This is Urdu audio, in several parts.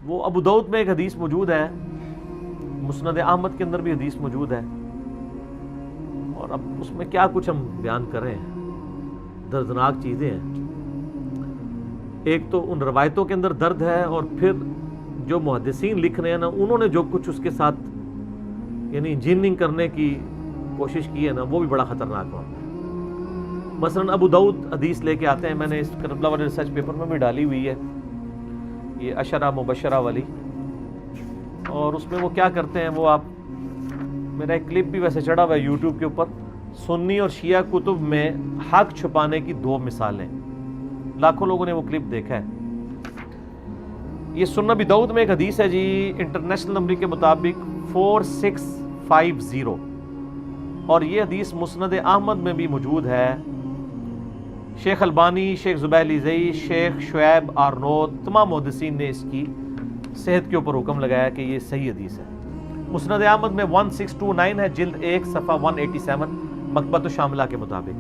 وہ ابو داؤد میں ایک حدیث موجود ہے، مسند احمد کے اندر بھی حدیث موجود ہے، اور اب اس میں کیا کچھ ہم بیان کریں، دردناک چیزیں ہیں۔ ایک تو ان روایتوں کے اندر درد ہے، اور پھر جو محدثین لکھ رہے ہیں نا، انہوں نے جو کچھ اس کے ساتھ یعنی انجینئرنگ کرنے کی کوشش کی ہے نا، وہ بھی بڑا خطرناک معاملہ ہے۔ مثلا ابو داؤد حدیث لے کے آتے ہیں، میں نے اس کربلا والے ریسرچ پیپر میں بھی ڈالی ہوئی ہے، یہ عشرہ مبشرہ والی، اور اس میں وہ کیا کرتے ہیں، وہ آپ، میرا ایک کلپ بھی ویسے چڑھا ہوا ہے یوٹیوب کے اوپر، سنی اور شیعہ کتب میں حق چھپانے کی 2 مثالیں، لاکھوں لوگوں نے وہ کلپ دیکھا ہے۔ یہ سنن ابی داؤد میں ایک حدیث ہے جی، انٹرنیشنل نمبر کے مطابق 4650، اور یہ حدیث مسند احمد میں بھی موجود ہے۔ شیخ البانی، شیخ زبیلی زئی، شیخ شعیب آرنود، تمام محدثین نے اس کی صحت کے اوپر حکم لگایا کہ یہ صحیح حدیث ہے۔ مسند احمد میں 1629 ہے، جلد 1 صفحہ 187 مکتبۃ الشاملہ کے مطابق۔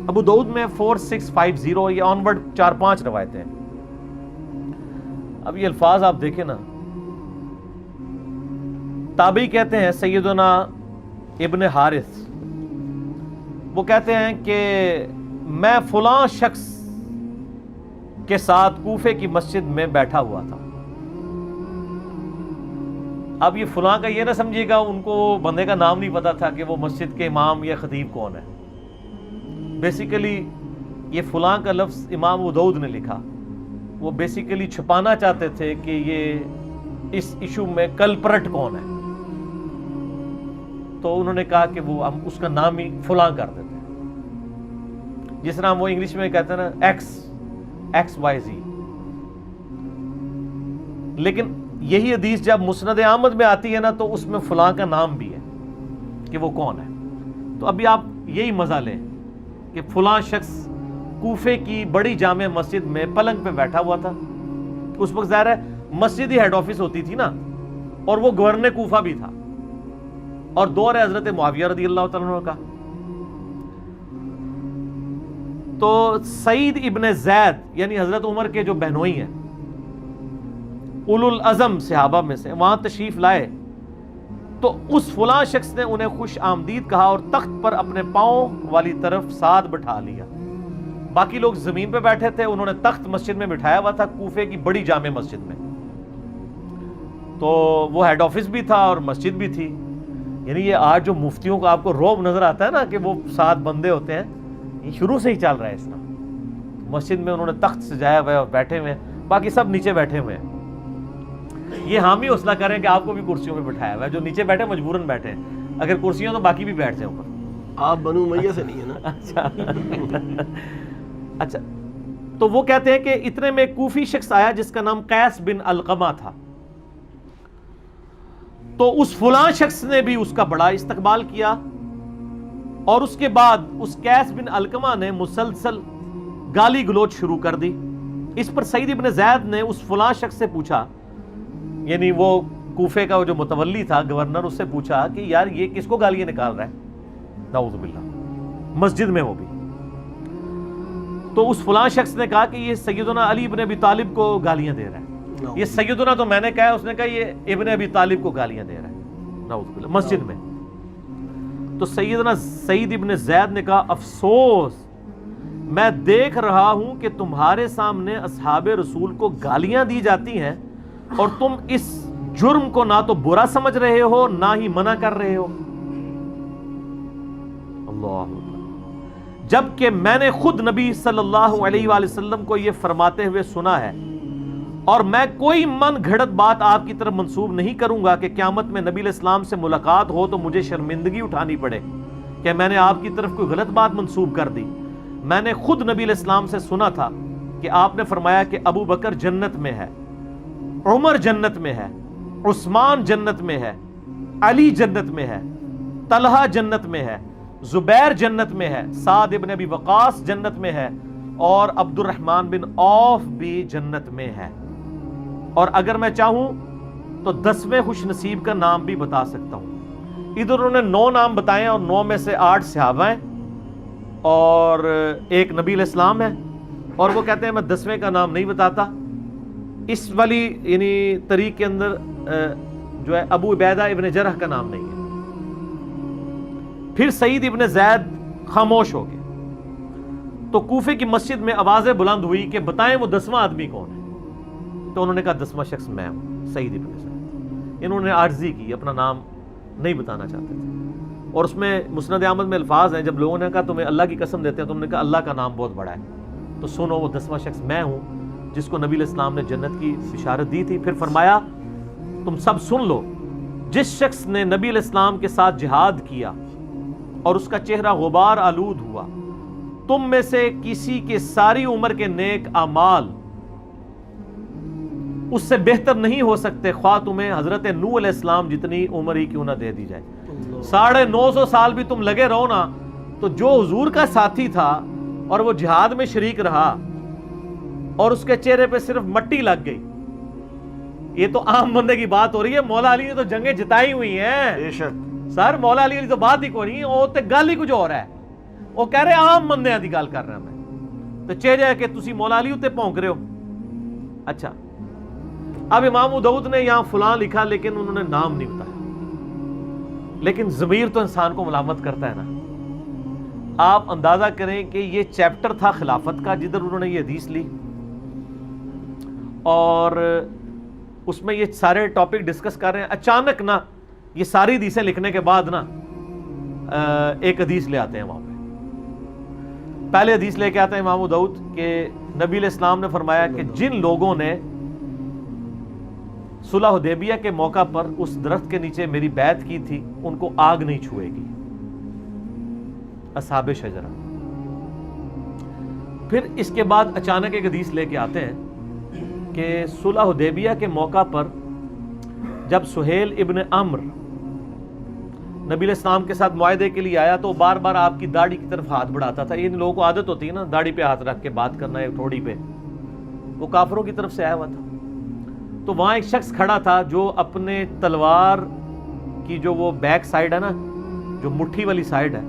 ابو داؤد میں 4650، یہ آنورڈ 4-5 روایتیں ہیں۔ اب یہ الفاظ آپ دیکھیں نا، تابعی کہتے ہیں سیدنا ابن حارث، وہ کہتے ہیں کہ میں فلاں شخص کے ساتھ کوفے کی مسجد میں بیٹھا ہوا تھا۔ اب یہ فلاں کا یہ نہ سمجھیے گا ان کو بندے کا نام نہیں پتا تھا کہ وہ مسجد کے امام یا خطیب کون ہے۔ بیسیکلی یہ فلاں کا لفظ امام ابو داؤد نے لکھا، وہ بیسیکلی چھپانا چاہتے تھے کہ یہ اس ایشو میں کلپرٹ کون ہے، تو انہوں نے کہا کہ وہ ہم اس کا نام ہی فلاں کر دیتے ہیں، جس طرح وہ انگلش میں کہتے ہیں نا ایکس وائی زی۔ لیکن یہی حدیث جب مسند احمد میں آتی ہے نا، تو اس میں فلاں کا نام بھی ہے کہ وہ کون ہے۔ تو ابھی آپ یہی مزہ لیں کہ فلاں شخص کوفے کی بڑی جامع مسجد میں پلنگ پہ بیٹھا ہوا تھا۔ اس وقت ظاہر ہے مسجد ہی ہیڈ آفس ہوتی تھی نا، اور وہ گورنر کوفہ بھی تھا، اور دور حضرت معاویہ رضی اللہ تعالیٰ عنہ کا۔ تو سعید ابن زید یعنی حضرت عمر کے جو بہنوئی ہیں، اولو العزم صحابہ میں سے، وہاں تشریف لائے، تو اس فلاں شخص نے انہیں خوش آمدید کہا اور تخت پر اپنے پاؤں والی طرف ساتھ بٹھا لیا۔ باقی لوگ زمین پہ بیٹھے تھے، انہوں نے تخت مسجد میں بٹھایا ہوا تھا، کوفے کی بڑی جامع مسجد میں۔ تو وہ ہیڈ آفس بھی تھا اور مسجد بھی تھی۔ یعنی یہ آج جو مفتیوں کو آپ کو روب نظر آتا ہے نا کہ وہ 7 بندے ہوتے ہیں، یہ شروع سے ہی چل رہا ہے اس طرح۔ مسجد میں انہوں نے تخت سجایا ہوا ہے اور بیٹھے ہوئے ہیں، باقی سب نیچے بیٹھے ہوئے ہیں۔ یہ ہم ہی حوصلہ کریں کہ آپ کو بھی کرسیوں پہ بٹھایا ہوا ہے، جو نیچے بیٹھے مجبوراً بیٹھے ہیں، اگر کرسیوں تو باقی بھی بیٹھ جائیں اوپر۔ آپ بنو امیہ سے نہیں ہے نا؟ اچھا، تو وہ کہتے ہیں کہ اتنے میں ایک کوفی شخص آیا جس کا نام قیس بن علقمہ تھا، تو اس فلاں شخص نے بھی اس کا بڑا استقبال کیا، اور اس کے بعد اس قیس بن علقمہ نے مسلسل گالی گلوچ شروع کر دی۔ اس پر سعید ابن زید نے اس فلاں شخص سے پوچھا، یعنی وہ کوفے کا جو متولی تھا، گورنر، اس سے پوچھا کہ یار یہ کس کو گالیاں نکال رہا ہے، نعوذ باللہ، مسجد میں وہ بھی۔ تو اس فلاں شخص نے کہا کہ یہ سیدنا علی ابن ابی طالب کو گالیاں دے رہا ہے۔ یہ سیدنا تو میں نے کہا ہے، اس نے کہا یہ ابن ابی طالب کو گالیاں دے رہا ہے، نعوذ باللہ، مسجد میں۔ تو سیدنا سعید ابن زید نے کہا افسوس، میں دیکھ رہا ہوں کہ تمہارے سامنے اصحاب رسول کو گالیاں دی جاتی ہیں، اور تم اس جرم کو نہ تو برا سمجھ رہے ہو نہ ہی منع کر رہے ہو۔ اللہ اکبر، جبکہ میں نے خود نبی صلی اللہ علیہ وآلہ وسلم کو یہ فرماتے ہوئے سنا ہے، اور میں کوئی من گھڑت بات آپ کی طرف منسوب نہیں کروں گا کہ قیامت میں نبی علیہ السلام سے ملاقات ہو تو مجھے شرمندگی اٹھانی پڑے کہ میں نے آپ کی طرف کوئی غلط بات منسوب کر دی۔ میں نے خود نبی علیہ السلام سے سنا تھا کہ آپ نے فرمایا کہ ابو بکر جنت میں ہے، عمر جنت میں ہے، عثمان جنت میں ہے، علی جنت میں ہے، طلحہ جنت میں ہے، زبیر جنت میں ہے، سعد ابن ابی وقاص جنت میں ہے، اور عبد الرحمن بن عوف بھی جنت میں ہے، اور اگر میں چاہوں تو 10ویں خوش نصیب کا نام بھی بتا سکتا ہوں۔ ادھر انہوں نے 9 نام بتائے، اور 9 میں سے 8 صحابہ ہیں اور ایک نبی علیہ السلام ہے، اور وہ کہتے ہیں میں 10ویں کا نام نہیں بتاتا۔ اس والی یعنی طریق کے اندر جو ہے ابو عبیدہ ابن جرح کا نام نہیں ہے. پھر سعید ابن زید خاموش ہو گئے تو کوفے کی مسجد میں آوازیں بلند ہوئی کہ بتائیں وہ 10واں آدمی کون ہے. تو انہوں نے کہا 10واں شخص میں ہوں، سعید ابن زید. انہوں نے عاجزی کی، اپنا نام نہیں بتانا چاہتے تھے. اور اس میں مسند احمد میں الفاظ ہیں، جب لوگوں نے کہا تمہیں اللہ کی قسم دیتے ہیں، تم نے کہا اللہ کا نام بہت بڑا ہے. تو سنو وہ 10واں شخص میں ہوں جس کو نبی علیہ السلام نے جنت کی بشارت دی تھی. پھر فرمایا تم سب سن لو، جس شخص نے نبی علیہ السلام کے ساتھ جہاد کیا اور اس کا چہرہ غبار آلود ہوا، تم میں سے کسی کے ساری عمر کے نیک اعمال اس سے بہتر نہیں ہو سکتے، خواہ تمہیں حضرت نوح علیہ السلام جتنی عمر ہی کیوں نہ دے دی جائے. 950 سال بھی تم لگے رہو نا، تو جو حضور کا ساتھی تھا اور وہ جہاد میں شریک رہا اور اس کے چہرے پہ صرف مٹی لگ گئی. یہ تو عام بندے کی بات ہو رہی ہے. مولا علی نے تو جنگیں جتائی ہوئی ہیں. بے شک سر مولا علی تو بات ہی کوئی نہیں، وہ تے گل ہی کچھ اور ہے. وہ کہہ رہے عام بندیاں دی گل کر رہا میں. تو چہرے ہے کہ تسی مولا علی تے پونک رہے ہو. اچھا اب امام ابو داؤد نے یہاں فلاں لکھا لیکن انہوں نے نام نہیں بتایا. لیکن ضمیر تو انسان کو ملامت کرتا ہے نا. آپ اندازہ کریں کہ یہ چیپٹر تھا خلافت کا جدھر انہوں نے یہ حدیث لی، اور اس میں یہ سارے ٹاپک ڈسکس کر رہے ہیں. اچانک نا یہ ساری حدیثیں لکھنے کے بعد نا ایک حدیث لے آتے ہیں وہاں پہ. پہلے حدیث لے کے آتے ہیں امام ابو داؤد کہ نبی علیہ السلام نے فرمایا کہ جن لوگوں نے صلح حدیبیہ کے موقع پر اس درخت کے نیچے میری بیعت کی تھی ان کو آگ نہیں چھوئے گی، اصحاب شجرہ. پھر اس کے بعد اچانک ایک حدیث لے کے آتے ہیں کہ صلح حدیبیہ کے موقع پر جب سہیل ابن عمرو نبی علیہ السلام کے ساتھ معاہدے کے لیے آیا تو بار بار آپ کی داڑھی کی طرف ہاتھ بڑھاتا تھا. ان لوگوں کو عادت ہوتی ہے نا داڑھی پہ ہاتھ رکھ کے بات کرنا ہے تھوڑی پہ. وہ کافروں کی طرف سے آیا ہوا تھا. تو وہاں ایک شخص کھڑا تھا جو اپنے تلوار کی جو وہ بیک سائڈ ہے نا، جو مٹھی والی سائڈ ہے،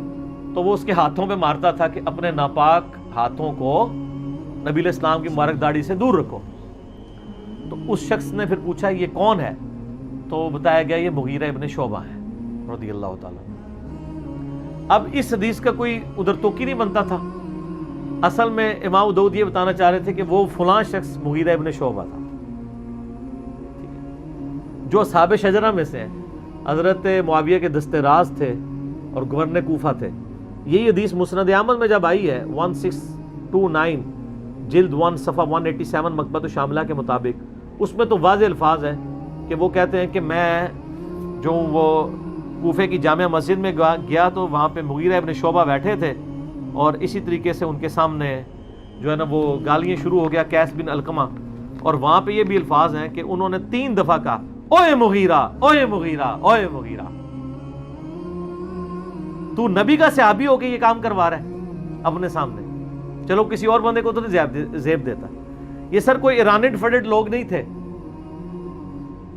تو وہ اس کے ہاتھوں پہ مارتا تھا کہ اپنے ناپاک ہاتھوں کو نبی علیہ السلام کی مبارک داڑھی سے دور رکھو. تو اس شخص نے پھر پوچھا یہ کون ہے؟ تو بتایا گیا یہ مغیرہ ابن شعبہ ہے رضی اللہ تعالیٰ. اب اس حدیث کا کوئی ادھر توقی نہیں بنتا تھا. اصل میں امام ابو داؤد یہ بتانا چاہ رہے تھے کہ وہ فلاں شخص مغیرہ ابن شعبہ تھا جو اصحاب شجرہ میں سے ہیں، حضرت معاویہ کے دستے راز تھے اور گورنر کوفہ تھے. یہی حدیث مسند احمد میں جب آئی ہے 1629 جلد 1 صفحہ 187 مکتبۃ الشاملہ کے مطابق، اس میں تو واضح الفاظ ہیں کہ وہ کہتے ہیں کہ میں جو وہ کوفے کی جامع مسجد میں گیا تو وہاں پہ مغیرہ ابن شعبہ بیٹھے تھے اور اسی طریقے سے ان کے سامنے جو ہے نا وہ گالیاں شروع ہو گیا قیس بن علقمہ. اور وہاں پہ یہ بھی الفاظ ہیں کہ انہوں نے 3 دفعہ کہا اوئے مغیرہ اوئے مغیرہ اوئے مغیرہ. تو نبی کا صحابی ہو کے یہ کام کروا رہا ہے اپنے سامنے. چلو کسی اور بندے کو تو زیب دیتا. یہ سر کوئی ایرانڈ فڈڈ لوگ نہیں تھے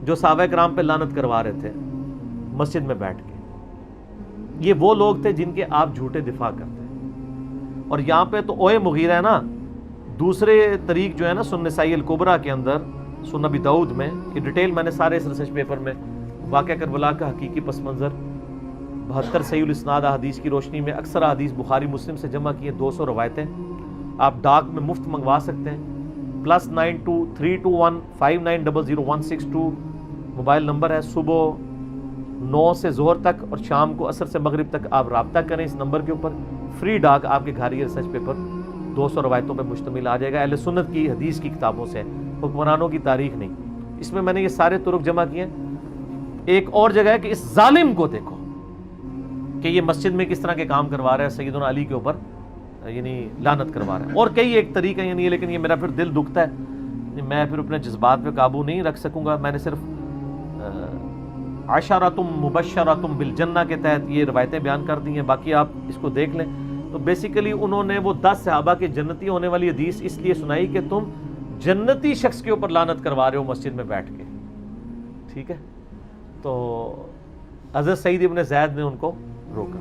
جو صحابہ کرام پہ لعنت کروا رہے تھے مسجد میں بیٹھ کے. یہ وہ لوگ تھے جن کے آپ جھوٹے دفاع کرتے ہیں. اور یہاں پہ تو اوئے مغیرہ ہے نا. دوسرے طریق جو ہے نا سنن نسائی الکبریٰ کے اندر، سنن ابی داؤد میں، یہ ڈیٹیل میں نے سارے اس ریسرچ پیپر میں واقعہ کربلا کا حقیقی پس منظر 72 صحیح الاسناد احادیث کی روشنی میں اکثر احادیث بخاری مسلم سے جمع کیے 200 روایتیں آپ ڈاک میں مفت منگوا سکتے ہیں. +923215900162 موبائل نمبر ہے. صبح 9 سے ظہر تک اور شام کو عصر سے مغرب تک آپ رابطہ کریں اس نمبر کے اوپر. فری ڈاک آپ کے گھر یہ ریسرچ پیپر 200 روایتوں پہ مشتمل آ جائے گا. اہل سنت کی حدیث کی کتابوں سے، حکمرانوں کی تاریخ نہیں. اس میں نے یہ سارے طرق جمع کیے ہیں. ایک اور جگہ ہے کہ اس ظالم کو دیکھو کہ یہ مسجد میں کس طرح کے کام کروا رہا ہے، سیدنا علی کے اوپر یعنی لعنت کروا رہا ہے. اور کئی ایک طریقہ یعنی، لیکن یہ میرا پھر دل دکھتا ہے، میں پھر اپنے جذبات پہ قابو نہیں رکھ سکوں گا. میں نے صرف عشرۃ مبشرۃ بالجنہ کے تحت یہ روایتیں بیان کر دی ہیں. باقی آپ اس کو دیکھ لیں. تو بیسیکلی انہوں نے وہ 10 صحابہ کے جنتی ہونے والی حدیث اس لیے سنائی کہ تم جنتی شخص کے اوپر لعنت کروا رہے ہو مسجد میں بیٹھ کے. ٹھیک ہے. تو حضرت سعید ابن زید نے ان کو روکا.